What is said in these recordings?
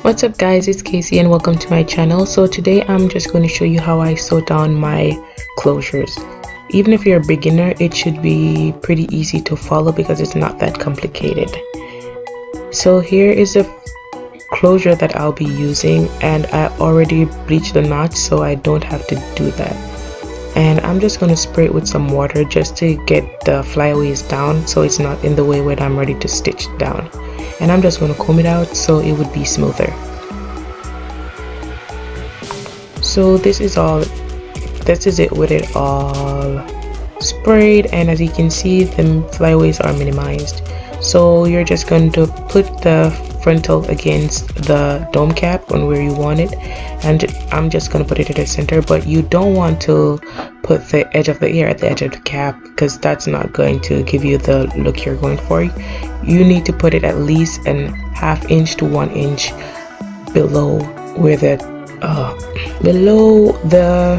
What's up guys, it's Casey and welcome to my channel. So today I'm just going to show you how I sew down my closures. Even if you're a beginner, it should be pretty easy to follow because it's not that complicated. So here is a closure that I'll be using, and I already bleached the notch so I don't have to do that. And I'm just going to spray it with some water just to get the flyaways down so it's not in the way when I'm ready to stitch down. And I'm just going to comb it out so it would be smoother. So this is it with it all sprayed, and as you can see the flyaways are minimized. So you're just going to put the frontal against the dome cap on where you want it, and I'm just going to put it at the center, but you don't want to put the edge of the ear at the edge of the cap because that's not going to give you the look you're going for. You need to put it at least a ½ inch to 1 inch below where below the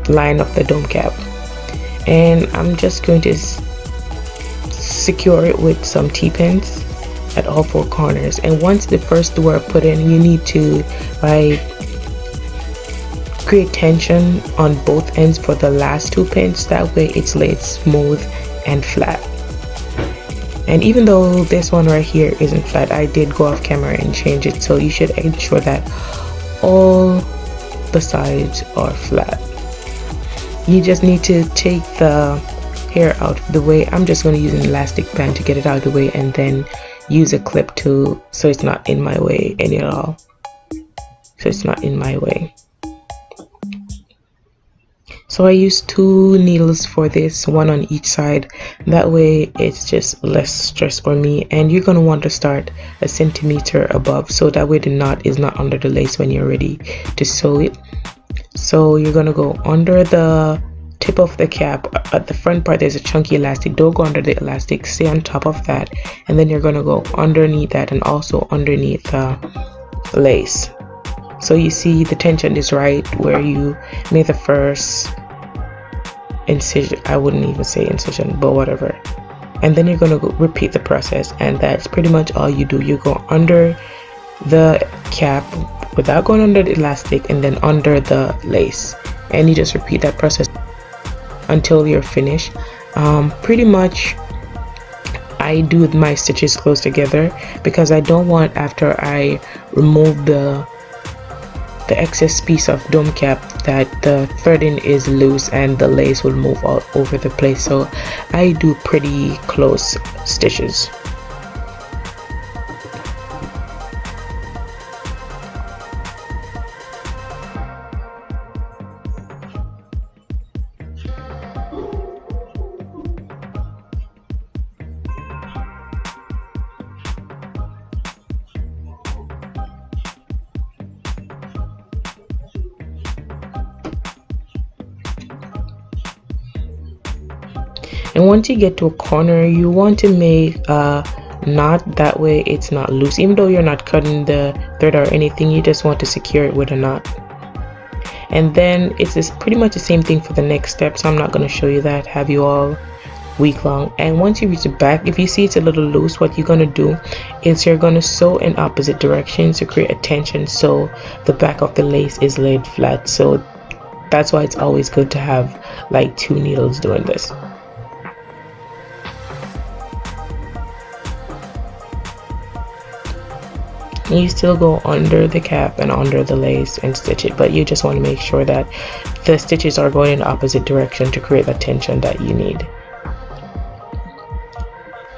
line of the dome cap. And I'm just going to secure it with some T-pins at all 4 corners. And once the first two are put in, you need to create tension on both ends for the last 2 pins. That way it's laid smooth and flat. And even though this one right here isn't flat, I did go off camera and change it, so you should ensure that all the sides are flat. You just need to take the hair out of the way. I'm just going to use an elastic band to get it out of the way, and then use a clip so it's not in my way any at all. So it's not in my way. So I used 2 needles for this, 1 on each side. That way it's just less stress for me. And you're going to want to start a centimeter above, so that way the knot is not under the lace when you're ready to sew it. So you're going to go under the tip of the cap. At the front part there's a chunky elastic. Don't go under the elastic, stay on top of that, and then you're going to go underneath that and also underneath the lace. So you see the tension is right where you made the first incision. I wouldn't even say incision, but whatever. And then you're going to go repeat the process, and that's pretty much all you do. You go under the cap without going under the elastic, and then under the lace, and you just repeat that process until you're finished. Pretty much I do my stitches close together because I don't want, after I remove the excess piece of dome cap, that the threading is loose and the lace will move all over the place. So I do pretty close stitches. And once you get to a corner, you want to make a knot. That way it's not loose. Even though you're not cutting the thread or anything, you just want to secure it with a knot. And then it's pretty much the same thing for the next step, so I'm not going to show you that, have you all week long. And once you reach the back, if you see it's a little loose, what you're going to do is you're going to sew in opposite directions to create a tension so the back of the lace is laid flat. So that's why it's always good to have like 2 needles doing this. You still go under the cap and under the lace and stitch it, but you just want to make sure that the stitches are going in the opposite direction to create the tension that you need.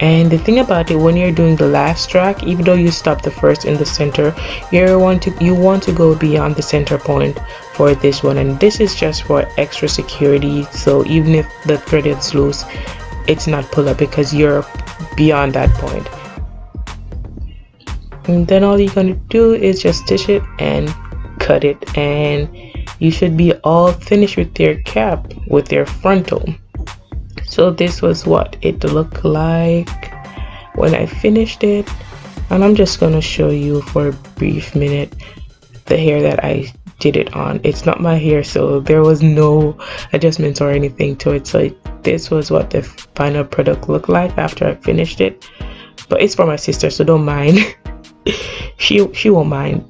And the thing about it, when you're doing the last track, even though you stop the first in the center, you want to go beyond the center point for this one. And this is just for extra security, so even if the thread is loose, it's not pull up because you're beyond that point. And then all you're going to do is just stitch it and cut it, and you should be all finished with your cap, with your frontal. So this was what it looked like when I finished it, and I'm just going to show you for a brief minute the hair that I did it on. It's not my hair, so there was no adjustments or anything to it. So this was what the final product looked like after I finished it, but it's for my sister, so don't mind. she won't mind.